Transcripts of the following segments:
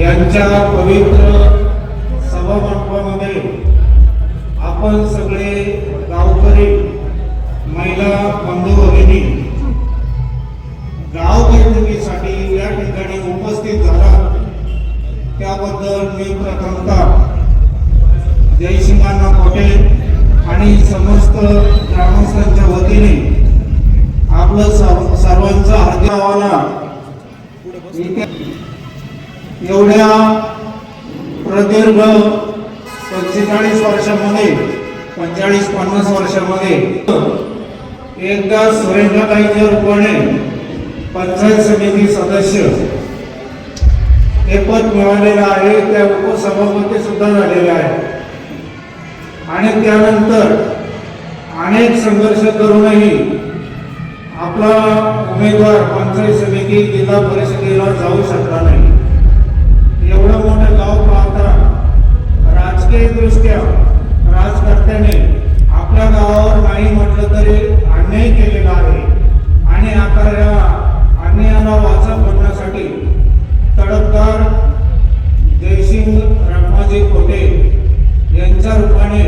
यांच्या पवित्र सभामंडपामध्ये आपण सगळे गावकरी, महिला बंधू भगिनी गाव बैठकीसाठी या ठिकाणी उपस्थित झाला त्याबद्दल मी प्रथमतः जयसिंगांना मोठे आणि समस्त ग्रामस्थांच्या वतीने आपलं सर्वांचं हार्दिक आवाहन एवढ्या प्रदीर्घ 45 वर्षामध्ये 45-50 वर्षामध्ये एकदा सुरेंद्रताईंच्या रूपाने पंचायत समिती सदस्य हे पद मिळालेलं आहे, त्या उपसभापती सुद्धा झालेले आहे आणि त्यानंतर अनेक संघर्ष करूनही आपला उमेदवार पंचायत समिती जिल्हा परिषदेला जाऊ शकला नाही. एवढं मोठं गाव पाहता राजकीय दृष्ट्या राजकर्त्याने आपल्या गावावर नाही म्हटलं तरी अन्याय केलेला आहे आणि आता या अन्यायाला वाचा फोडण्यासाठी तडफदार जयसिंग रखमाजी खोटे यांच्या रूपाने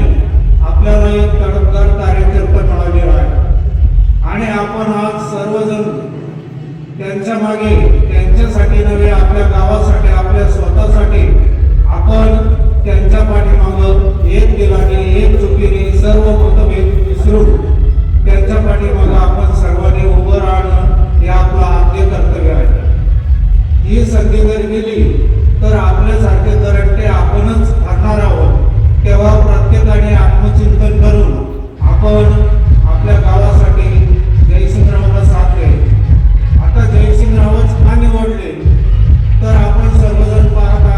आपल्याला एक तडफदार कार्यकर्ता मिळालेला आहे आणि आपण आज सर्वजण त्यांच्या मागे, त्यांच्यासाठी नव्हे आपल्या गावासाठी, आपल्या स्वतःसाठी आपण त्यांच्या पाठीमागं एक दिलाने, एक चुकीने सर्व मतभेद विसरून त्यांच्या पाठीमागं आपण सर्वांनी उभं राहणं हे आपलं आद्य कर्तव्य आहे. ही संधी जर गेली तर आपल्यासारखे करंटे आपणच ठरणार आहोत. तेव्हा प्रत्येकाने आत्मचिंतन करून आपण आपल्या गावासाठी जयसिंगरावला साथ द्यावी. आता जयसिंगरावच का निवडले तर आपण सर्वजण पाहता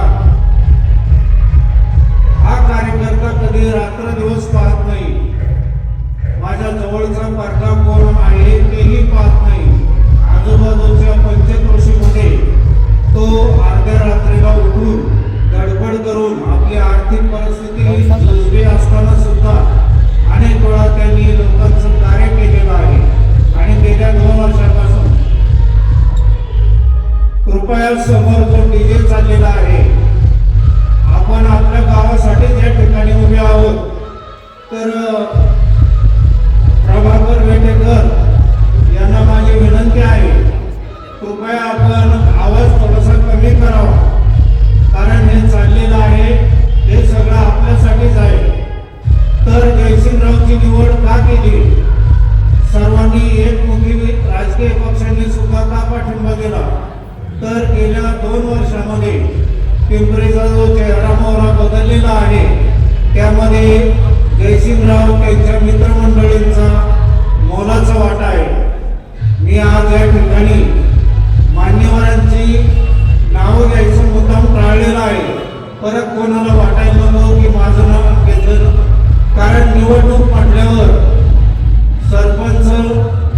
हा कार्यकर्ता कधी रात्र दिवस पाहत नाही. माझ्या जवळचा पारखा कोण आहे तेही पाहत नाही. आजूबाजूच्या पंचक्रोशीमध्ये तो अर्ध्या रात्रीला उठून गडबड करून आपली आर्थिक परिस्थिती जुजबी असताना सुद्धा अनेक वेळा त्यांनी लोकांचं कार्य केलेलं आहे आणि गेल्या 2 वर्षापासून कृपया समोर जो डीजे चाललेला आहे, आपण आपल्या गावासाठी ज्या ठिकाणी उभे आहोत तर प्रभाकर वेटेकर यांना माझी विनंती आहे, कृपया आपण आवाज थोडासा कमी करावा, कारण हे चाललेलं आहे हे सगळं आपल्यासाठीच आहे. तर जयसिंगरावची निवड का केली? सर्वांनी एकमुखी राजकीय पक्षांनी सुद्धा का पाठिंबा दिला? तर गेल्या 2 वर्षामध्ये पिंपरीचा जो चेहरा मोहरा बदललेला आहे त्यामध्ये जयसिंगराव त्यांच्या मित्रमंडळींचा मोलाचा वाटा आहे. मी आज या ठिकाणी मान्यवरांची नावं घ्यायचं मुद्दाम टाळलेलं आहे. परत कोणाला वाटायला नको की माझं नाव घेतलं, कारण निवडणूक म्हटल्यावर सरपंच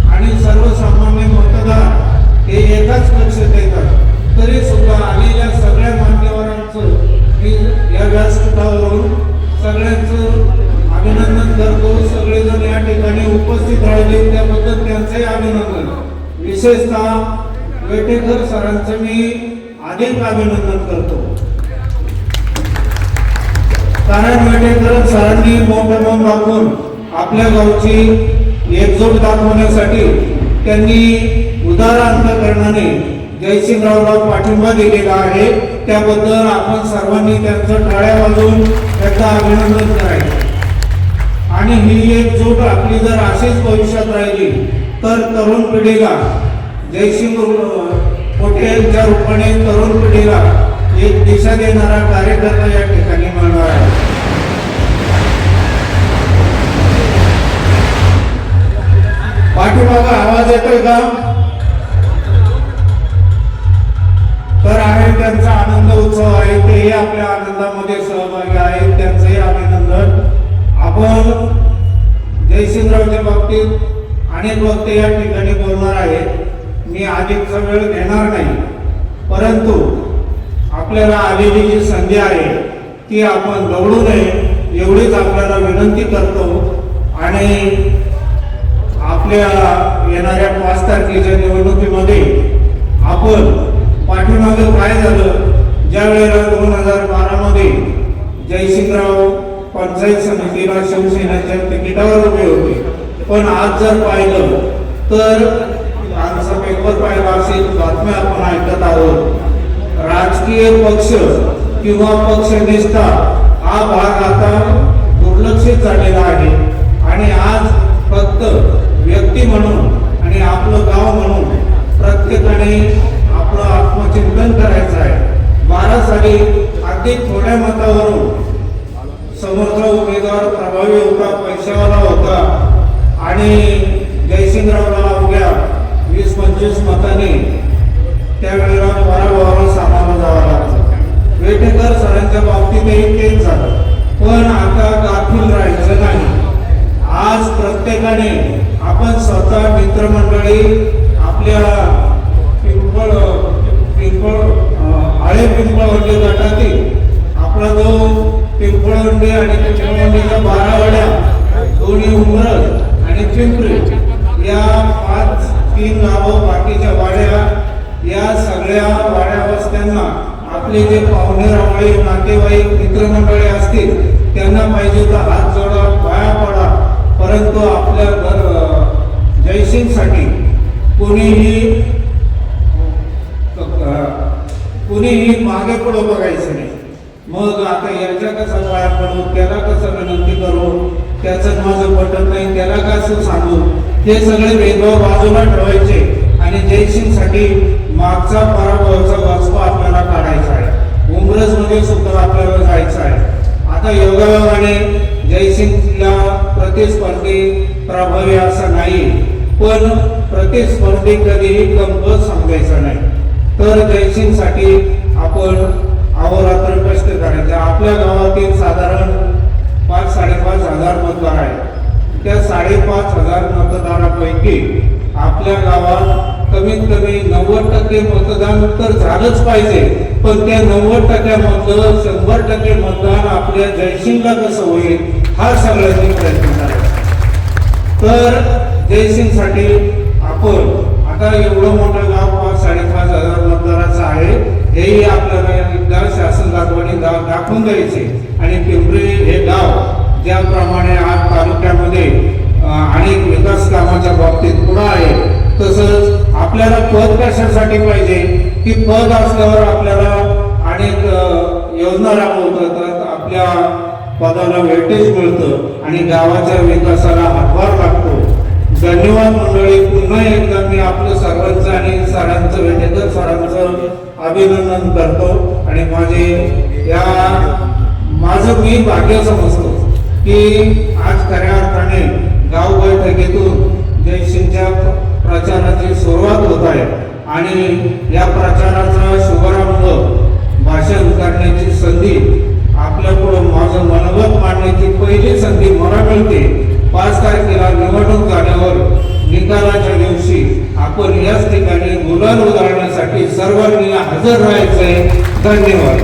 आणि सर्वसामान्य मतदार हे एकाच पक्षात येतात. तरी सुद्धा आलेल्या सगळ्या मान्यवरांचं मी या व्यासपीठावरून सगळ्यांचं अभिनंदन करतो. सगळेजण या ठिकाणी उपस्थित राहिले त्याबद्दल त्यांचंही अभिनंदन. विशेषतः वेटेकर सरांचं मी अधिक अभिनंदन करतो, कारण वेटेकर सरांनी मोठं दाखवून आपल्या गावची एकजूट दाखवण्यासाठी त्यांनी उदार अंतःकरणाने जयसिंगरावला पाठिंबा दिलेला आहे. त्याबद्दल आपण सर्वांनी त्यांचं टाळ्या वाजवून एकदा अभिनंदन करायचं आणि ही एकजूट आपली जर अशीच भविष्यात राहिली तर तरुण पिढीला जयसिंग मोठे यांच्या रूपाने तरुण पिढीला एक दिशा देणारा कार्यकर्ता या ठिकाणी मिळणार आहे. पाठीमागा आवाज येतोय का? तर आहे त्यांचा आनंद उत्सव आहे, तेही आपल्या आनंदामध्ये सहभागी आहेत, त्यांचंही अभिनंदन. आपण जयसिंगरावच्या बाबतीत अनेक वक्ते या ठिकाणी बोलणार आहेत. मी अधिकचा वेळ घेणार नाही, परंतु आपल्याला आलेली जी संधी आहे ती आपण गवळू नये एवढीच आपल्याला विनंती करतो. आणि आपल्या येणाऱ्या 5 तारखेच्या निवडणुकीमध्ये आपण पाठीमागे काय झालं, ज्या वेळेला 2012 मध्ये जयसिंगराव पंचायत समितीला शिवसेनेच्या तिकिटावर उभे होते, पण आज जर पाहिलं तर आजचा पेपर पाहिला असेल, बातम्या आपण ऐकत आहोत, राजकीय पक्ष किंवा पक्षनिष्ठा हा भाग आता दुर्लक्षित झालेला आहे आणि आज फक्त व्यक्ती म्हणून आणि आपलं गाव म्हणून प्रत्येकाने आपलं आत्मचिंतन करायचं आहे। 12 साली अगदी थोड्या मतावरून समोरचा उमेदवार प्रभावी होता, पैशावाला होता आणि जयसिंगरावला अवघ्या 20-25 मतांनी त्यावेळेला पराभवाला सामोरं जावं लागलं। वेटेकर सरांच्या बाबतीतही तेच झालं, पण आता गाफील राहायचं नाही। आज प्रत्येकाने आपण स्वतः मित्रमंडळी आपल्या आळे पिंपळवंडी गटातील आपला जो पिंपळवंडी आणि पिंपळवंडीच्या 12 वाड्या, दोन्ही उमरज आणि पिंपरी या 3 गावं, बाकीच्या वाड्या, या सगळ्या वाड्या वस्त्यांना आपले जे पाहुणे रावळे नातेवाईक मित्रमंडळी असतील त्यांना पाहिजे तर हात जोडा, पाया पडा, परंतु आपल्या जयसिंगसाठी कुणीही मागे पुढे बघायचं नाही। मग आता याच्या कसं पाया पडू, त्याला कसं विनंती करू, त्याचं माझं पटत नाही, त्याला कसं सांगू, हे सगळे भेदभाव बाजूला ठेवायचे आणि जयसिंगसाठी मागचा पराभवाचा वाचपा आपल्याला काढायचा आहे। उमरजमध्ये सुद्धा आपल्याला जायचं आहे। आता योगायोगाने जयसिंगला प्रतिस्पर्धी प्रभावी असं नाही, पण प्रतिस्पर्धी कधीही कमकुवत समजायचं नाही। तर जयसिंगसाठी आपण अहोरात्र कष्ट करायचे। आपल्या गावातील साधारण 5-5.5 हजार मतदार आहेत। त्या 5.5 मतदारापैकी आपल्या गावात कमीत कमी 90% मतदान तर झालंच पाहिजे, पण त्या 90% मधलं 100% मतदान आपल्या जयसिंगला कसं होईल हा सगळ्यांनी प्रयत्न करायचा। तर जयसिंगसाठी आपण आता एवढं मोठं गाव 5-5.5 हजार मतदाराचं आहे, हेही आपल्याला एकदा शासन दाखवून द्यायचे आणि पिंपरी हे गाव ज्याप्रमाणे आज तालुक्यामध्ये अनेक विकास कामाच्या बाबतीत पुढे आहे, तसंच आपल्याला पद कशासाठी पाहिजे की पद असल्यावर आपल्याला अनेक योजना राबवतात, आपल्या पदाला वेटेज मिळतं आणि गावाच्या विकासाला हातभार लागतो। धन्यवाद मंडळी, पुन्हा एकदा मी आपलं सर्वांचं आणि सरांचं, वेटेकर सरांचं अभिनंदन करतो आणि माझं मी भाग्य समजतो की आज खऱ्या अर्थाने गाव बैठकीतून जयसिंगच्या प्रचाराची सुरुवात होत आहे आणि या प्रचाराचा शुभारंभ भाषण करण्याची संधी आपल्या पुढे माझं मनोगत मांडण्याची पहिली संधी मला मिळते। 5 तारखेला निवडणूक झाल्यावर निकालाच्या दिवशी आपण याच ठिकाणी गुलाल उधळण्यासाठी सर्वांनी हजर राहायचंय। धन्यवाद।